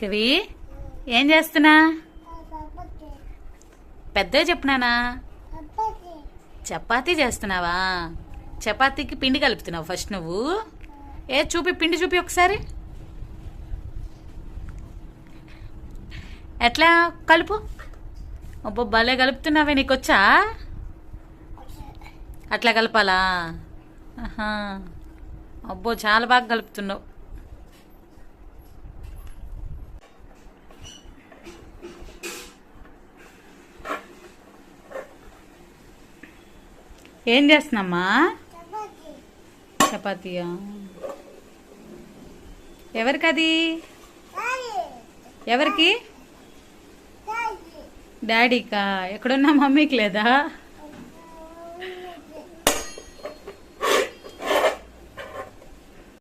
కవి ఏం చేస్తున్నా? పెద్దగా చెప్పునానా? చపాతీ చేస్తున్నావా? చపాతీకి పిండి కలుపుతున్నావు ఫస్ట్ నువ్వు. చూపి, పిండి చూపి ఒకసారి. ఎట్లా కలుపు? అబ్బో భలే కలుపుతున్నావే, నీకు వచ్చా? అట్లా కలపాలా? ఆహా, అబ్బో చాలా బాగా కలుపుతున్నావు. ఏం చేస్తున్నామ్మా? చపాతీయా? ఎవరికది? ఎవరికి? డాడీకా? ఎక్కడున్నా మమ్మీకి లేదా?